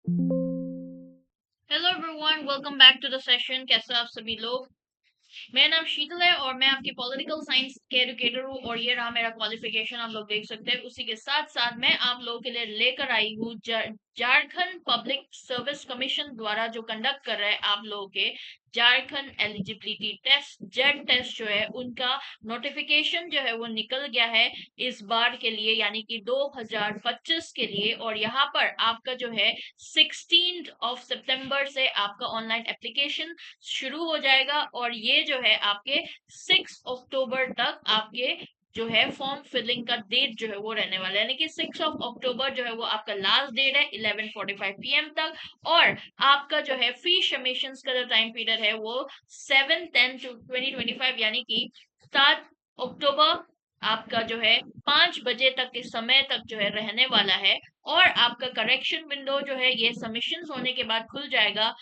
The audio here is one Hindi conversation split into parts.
Hello everyone, welcome back to the session. कैसे आप सभी लोग? मेरा नाम शीतल है और मैं आपकी पॉलिटिकल साइंस के एजुकेटर हूँ और ये रहा मेरा क्वालिफिकेशन, आप लोग देख सकते हैं। उसी के साथ साथ मैं आप लोगों के लिए लेकर आई हूँ झारखंड पब्लिक सर्विस कमीशन द्वारा जो कंडक्ट कर रहे हैं आप लोगों के Jharkhand eligibility test, Z test जो है उनका नोटिफिकेशन जो है वो निकल गया है इस बार के लिए, यानी कि 2025 के लिए। और यहाँ पर आपका जो है 16 से आपका ऑनलाइन एप्लीकेशन शुरू हो जाएगा और ये जो है आपके 6 अक्टूबर तक आपके जो है फॉर्म फिलिंग का डेट जो है वो रहने वाला है, यानी कि 6 अक्टूबर जो है वो आपका लास्ट डेट है 11:45 PM तक। और आपका जो है फी सबमिशन का जो टाइम पीरियड है वो 7/10/2025 यानी कि 7 अक्टूबर आपका जो है 5 बजे तक के समय तक जो है रहने वाला है। और आपका करेक्शन विंडो जो है ये सबमिशन होने के बाद खुल जाएगा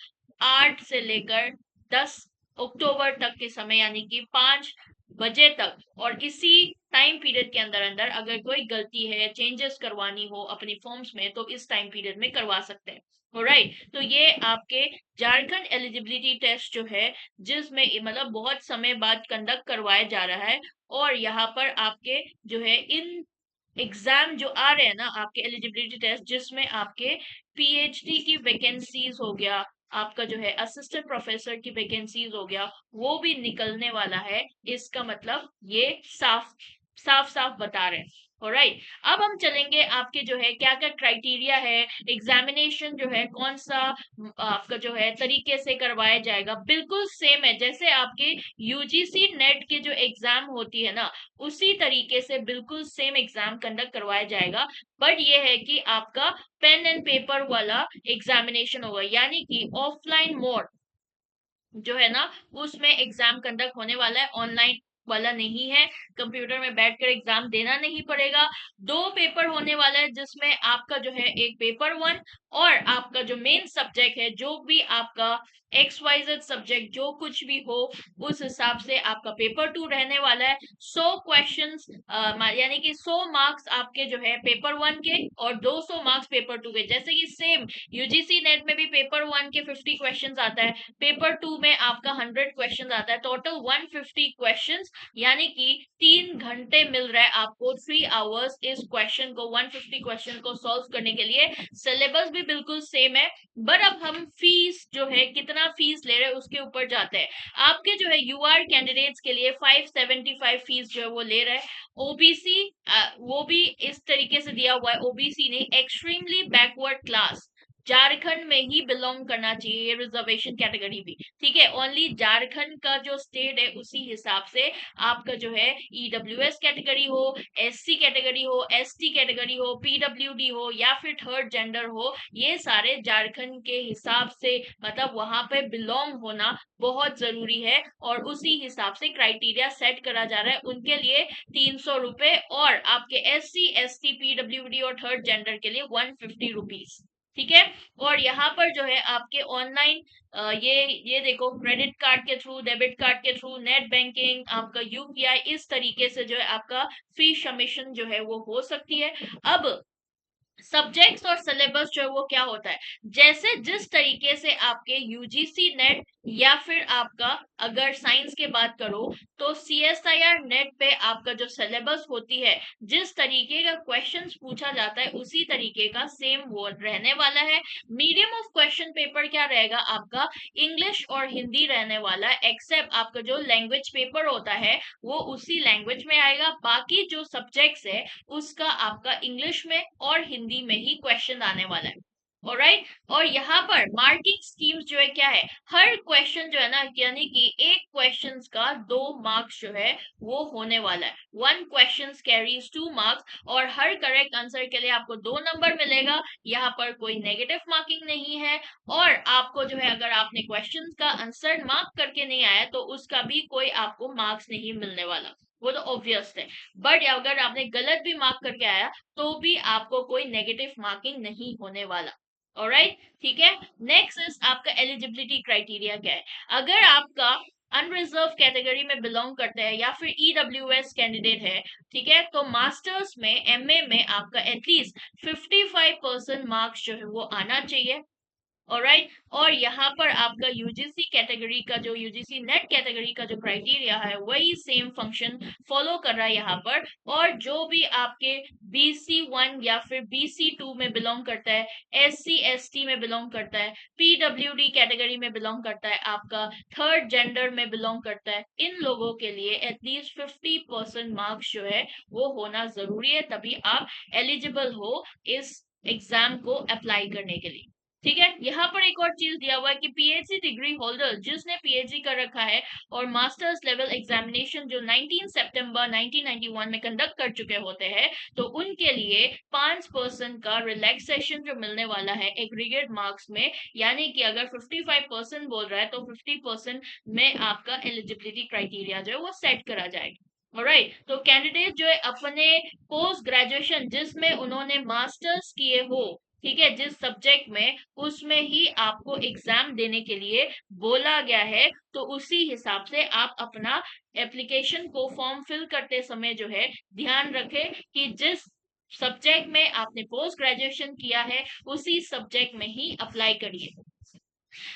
8 से लेकर 10 अक्टूबर तक के समय, यानी कि 5 बजे तक। और इसी टाइम पीरियड के अंदर अंदर अगर कोई गलती है, चेंजेस करवानी हो अपनी फॉर्म्स में, तो इस टाइम पीरियड में करवा सकते हैं। ऑलराइट, तो ये आपके झारखंड एलिजिबिलिटी टेस्ट जो है, जिसमें मतलब बहुत समय बाद कंडक्ट करवाया जा रहा है। और यहाँ पर आपके जो है इन एग्जाम जो आ रहे हैं ना, आपके एलिजिबिलिटी टेस्ट, जिसमें आपके पीएचडी की वैकेंसीज हो गया, आपका जो है असिस्टेंट प्रोफेसर की वैकेंसीज हो गया, वो भी निकलने वाला है। इसका मतलब ये साफ साफ साफ बता रहे हैं। ऑलराइट, अब हम चलेंगे आपके जो है क्या क्या क्राइटेरिया है, एग्जामिनेशन जो है कौन सा आपका जो है तरीके से करवाया जाएगा। बिल्कुल सेम है जैसे आपके यूजीसी नेट के जो एग्जाम होती है ना, उसी तरीके से बिल्कुल सेम एग्जाम कंडक्ट करवाया जाएगा। बट ये है कि आपका पेन एंड पेपर वाला एग्जामिनेशन होगा, यानी कि ऑफलाइन मोड जो है ना उसमें एग्जाम कंडक्ट होने वाला है, ऑनलाइन वाला नहीं है। कंप्यूटर में बैठकर एग्जाम देना नहीं पड़ेगा। दो पेपर होने वाला है, जिसमें आपका जो है एक पेपर 1 और आपका जो मेन सब्जेक्ट है, जो भी आपका XYZ सब्जेक्ट जो कुछ भी हो, उस हिसाब से आपका पेपर 2 रहने वाला है। 100 क्वेश्चंस, यानी कि 100 मार्क्स आपके जो है पेपर 1 के और 200 मार्क्स पेपर 2 के। जैसे कि सेम यूजीसी नेट में भी पेपर 1 के 50 क्वेश्चंस आता है, पेपर 2 में आपका 100 क्वेश्चन आता है, टोटल 150 क्वेश्चन। यानी कि 3 घंटे मिल रहा है आपको, 3 आवर्स इस क्वेश्चन को 150 क्वेश्चन को सॉल्व करने के लिए। सिलेबस भी बिल्कुल सेम है। बट अब हम फीस जो है कितना फीस ले रहे हैं उसके ऊपर जाते हैं। आपके जो है यूआर कैंडिडेट्स के लिए 575 फीस जो है वो ले रहा है। ओबीसी वो भी इस तरीके से दिया हुआ है, ओबीसी नहीं, एक्सट्रीमली बैकवर्ड क्लास, झारखंड में ही बिलोंग करना चाहिए, ये रिजर्वेशन कैटेगरी भी। ठीक है, ओनली झारखंड का जो स्टेट है उसी हिसाब से आपका जो है ईडब्ल्यूएस कैटेगरी हो, एससी कैटेगरी हो, एसटी कैटेगरी हो, पीडब्ल्यूडी हो या फिर थर्ड जेंडर हो, ये सारे झारखंड के हिसाब से मतलब वहां पे बिलोंग होना बहुत जरूरी है। और उसी हिसाब से क्राइटेरिया सेट करा जा रहा है उनके लिए 300 रुपए, और आपके SC ST पीडब्ल्यूडी और थर्ड जेंडर के लिए 150 रुपीज। ठीक है। और यहाँ पर जो है आपके ऑनलाइन ये देखो, क्रेडिट कार्ड के थ्रू, डेबिट कार्ड के थ्रू, नेट बैंकिंग, आपका यूपीआई, इस तरीके से जो है आपका फी सबमिशन जो है वो हो सकती है। अब सब्जेक्ट्स और सिलेबस जो है वो क्या होता है, जैसे जिस तरीके से आपके यूजीसी नेट या फिर आपका अगर साइंस के बात करो तो सीएसआईआर नेट पे आपका जो सिलेबस होती है, जिस तरीके का क्वेश्चंस पूछा जाता है उसी तरीके का सेम वो रहने वाला है। मीडियम ऑफ क्वेश्चन पेपर क्या रहेगा आपका, इंग्लिश और हिंदी रहने वाला है, एक्सेप्ट आपका जो लैंग्वेज पेपर होता है वो उसी लैंग्वेज में आएगा। बाकी जो सब्जेक्ट्स है उसका आपका इंग्लिश में और हिंदी में ही क्वेश्चन आने वाला है। ऑलराइट, और यहाँ पर मार्किंग स्कीम्स जो है क्या है, हर क्वेश्चन जो है ना, यानी कि एक क्वेश्चन का 2 मार्क्स जो है वो होने वाला है। 1 क्वेश्चन कैरीज 2 मार्क्स, और हर करेक्ट आंसर के लिए आपको 2 नंबर मिलेगा। यहाँ पर कोई नेगेटिव मार्किंग नहीं है। और आपको जो है अगर आपने क्वेश्चन का आंसर मार्क करके नहीं आया तो उसका भी कोई आपको मार्क्स नहीं मिलने वाला, वो तो ऑब्वियस है। बट अगर आपने गलत भी मार्क करके आया तो भी आपको कोई नेगेटिव मार्किंग नहीं होने वाला। ऑलराइट, ठीक है। नेक्स्ट इज आपका एलिजिबिलिटी क्राइटेरिया क्या है। अगर आपका अनरिजर्व कैटेगरी में बिलोंग करते हैं या फिर ईडब्ल्यूएस कैंडिडेट है, ठीक है, तो मास्टर्स में, एमए में आपका एटलीस्ट 55% मार्क्स जो है वो आना चाहिए। ऑलराइट, और यहाँ पर आपका यूजीसी कैटेगरी का जो यूजीसी नेट कैटेगरी का जो क्राइटेरिया है वही सेम फंक्शन फॉलो कर रहा है यहाँ पर। और जो भी आपके BC1 या फिर BC2 में बिलोंग करता है, SC ST में बिलोंग करता है, PWD कैटेगरी में बिलोंग करता है, आपका थर्ड जेंडर में बिलोंग करता है, इन लोगों के लिए एटलीस्ट 50% मार्क्स जो है वो होना जरूरी है, तभी आप एलिजिबल हो इस एग्जाम को अप्लाई करने के लिए। ठीक है, यहाँ पर एक और चीज दिया हुआ है कि पीएचडी डिग्री होल्डर जिसने पीएचडी कर रखा है और मास्टर्स लेवल एग्जामिनेशन जो 19 सितंबर 1991 में कंडक्ट कर चुके होते हैं, तो उनके लिए 5% का रिलैक्सेशन जो मिलने वाला है एग्रीगेट मार्क्स में, यानी कि अगर 55% बोल रहा है तो 50% में आपका एलिजिबिलिटी क्राइटेरिया जो है वो सेट करा जाएगा। राइट, तो कैंडिडेट जो है अपने पोस्ट ग्रेजुएशन जिसमें उन्होंने मास्टर्स किए हो, ठीक है, जिस सब्जेक्ट में, उसमें ही आपको एग्जाम देने के लिए बोला गया है, तो उसी हिसाब से आप अपना एप्लीकेशन को फॉर्म फिल करते समय जो है ध्यान रखें कि जिस सब्जेक्ट में आपने पोस्ट ग्रेजुएशन किया है उसी सब्जेक्ट में ही अप्लाई करिए।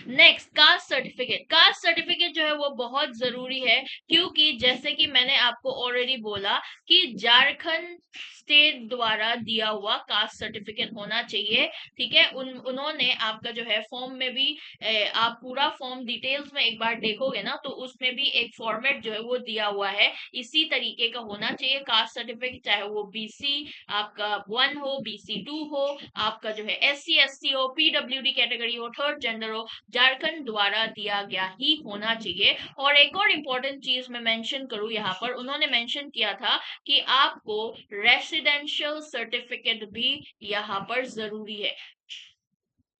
Next, caste certificate. Caste certificate जो है वो बहुत जरूरी है, क्योंकि जैसे कि मैंने आपको ऑलरेडी बोला कि झारखंड स्टेट द्वारा दिया हुआ कास्ट सर्टिफिकेट होना चाहिए। ठीक है, उन्होंने आपका जो है फॉर्म में भी आप पूरा फॉर्म डिटेल्स में एक बार देखोगे ना, तो उसमें भी एक फॉर्मेट जो है वो दिया हुआ है, इसी तरीके का होना चाहिए कास्ट सर्टिफिकेट, चाहे वो BC आपका 1 हो, BC2 हो, आपका जो है SC ST हो, PWD कैटेगरी हो, थर्ड जेंडर हो, झारखंड द्वारा दिया गया ही होना चाहिए। और एक और इम्पोर्टेंट चीज मैं मेंशन करूं, यहाँ पर उन्होंने मेंशन किया था कि आपको रेसिडेंशियल सर्टिफिकेट भी यहाँ पर जरूरी है।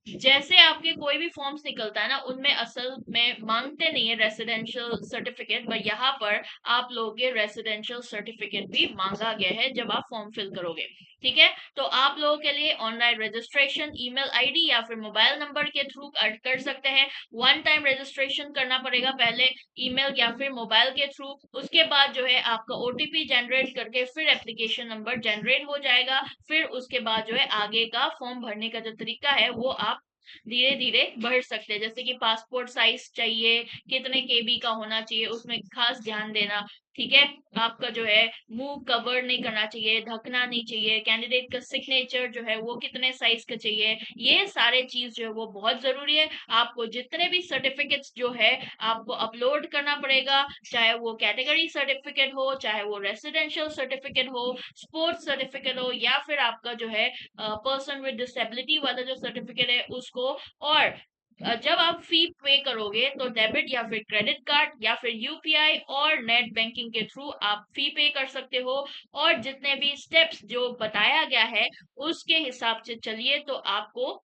जैसे आपके कोई भी फॉर्म्स निकलता है ना, उनमें असल में मांगते नहीं है रेसिडेंशियल सर्टिफिकेट, पर यहाँ पर आप लोगों के रेसिडेंशियल सर्टिफिकेट भी मांगा गया है जब आप फॉर्म फिल करोगे। ठीक है, तो आप लोगों के लिए ऑनलाइन रजिस्ट्रेशन ईमेल आईडी या फिर मोबाइल नंबर के थ्रू कर सकते हैं। वन टाइम रजिस्ट्रेशन करना पड़ेगा पहले, ईमेल या फिर मोबाइल के थ्रू, उसके बाद जो है आपका OTP जनरेट करके फिर एप्लीकेशन नंबर जनरेट हो जाएगा, फिर उसके बाद जो है आगे का फॉर्म भरने का जो तरीका है वो आप धीरे धीरे बढ़ सकते हैं। जैसे कि पासपोर्ट साइज चाहिए, कितने KB का होना चाहिए, उसमें खास ध्यान देना। ठीक है, आपका जो है मुंह कवर नहीं करना चाहिए, ढकना नहीं चाहिए, कैंडिडेट का सिग्नेचर जो है वो कितने साइज का चाहिए, ये सारे चीज जो है वो बहुत जरूरी है। आपको जितने भी सर्टिफिकेट्स जो है आपको अपलोड करना पड़ेगा, चाहे वो कैटेगरी सर्टिफिकेट हो, चाहे वो रेसिडेंशियल सर्टिफिकेट हो, स्पोर्ट्स सर्टिफिकेट हो, या फिर आपका जो है पर्सन विद डिसेबिलिटी वाला जो सर्टिफिकेट है उसको। और जब आप फी पे करोगे तो डेबिट या फिर क्रेडिट कार्ड या फिर UPI और नेट बैंकिंग के थ्रू आप फी पे कर सकते हो। और जितने भी स्टेप्स जो बताया गया है उसके हिसाब से चलिए, तो आपको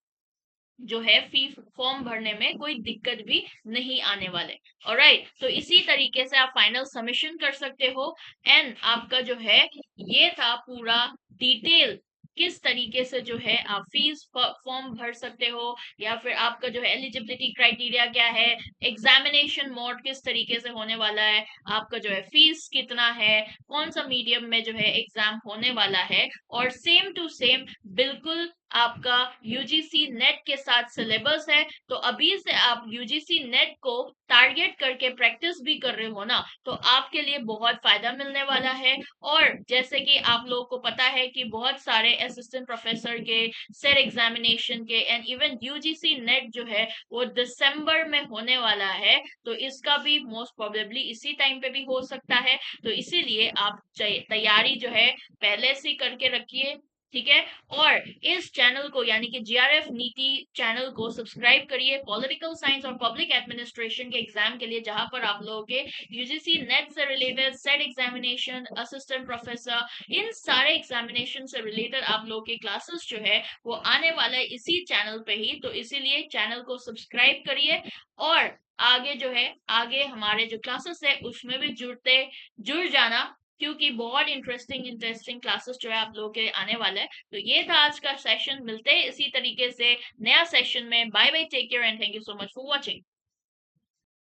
जो है फी फॉर्म भरने में कोई दिक्कत भी नहीं आने वाले। ऑलराइट, तो इसी तरीके से आप फाइनल सबमिशन कर सकते हो। एंड आपका जो है ये था पूरा डिटेल, किस तरीके से जो है आप फीस फॉर्म भर सकते हो, या फिर आपका जो है एलिजिबिलिटी क्राइटेरिया क्या है, एग्जामिनेशन मोड किस तरीके से होने वाला है, आपका जो है फीस कितना है, कौन सा मीडियम में जो है एग्जाम होने वाला है, और सेम टू सेम बिल्कुल आपका UGC नेट के साथ सिलेबस है। तो अभी से आप UGC नेट को टारगेट करके प्रैक्टिस भी कर रहे हो ना, तो आपके लिए बहुत फायदा मिलने वाला है। और जैसे कि आप लोगों को पता है कि बहुत सारे असिस्टेंट प्रोफेसर के, सेट एग्जामिनेशन के, एंड इवन UGC नेट जो है वो दिसंबर में होने वाला है, तो इसका भी मोस्ट प्रोबेबली इसी टाइम पे भी हो सकता है। तो इसीलिए आप तैयारी जो है पहले से करके रखिए। ठीक है, और इस चैनल को यानी कि GRF नीति चैनल को सब्सक्राइब करिए पॉलिटिकल साइंस और पब्लिक एडमिनिस्ट्रेशन के एग्जाम के लिए, जहां पर आप लोगों के UGC नेट से related, SET examination, assistant professor, इन सारे एग्जामिनेशन से रिलेटेड आप लोगों के क्लासेस जो है वो आने वाला है इसी चैनल पे ही। तो इसीलिए चैनल को सब्सक्राइब करिए, और आगे जो है आगे हमारे जो क्लासेस है उसमें भी जुड़ जाना, क्योंकि बहुत इंटरेस्टिंग इंटरेस्टिंग क्लासेस जो है आप लोगों के आने वाला है। तो ये था आज का सेशन, मिलते हैं इसी तरीके से नया सेशन में। Bye bye, take care and thank you so much for watching.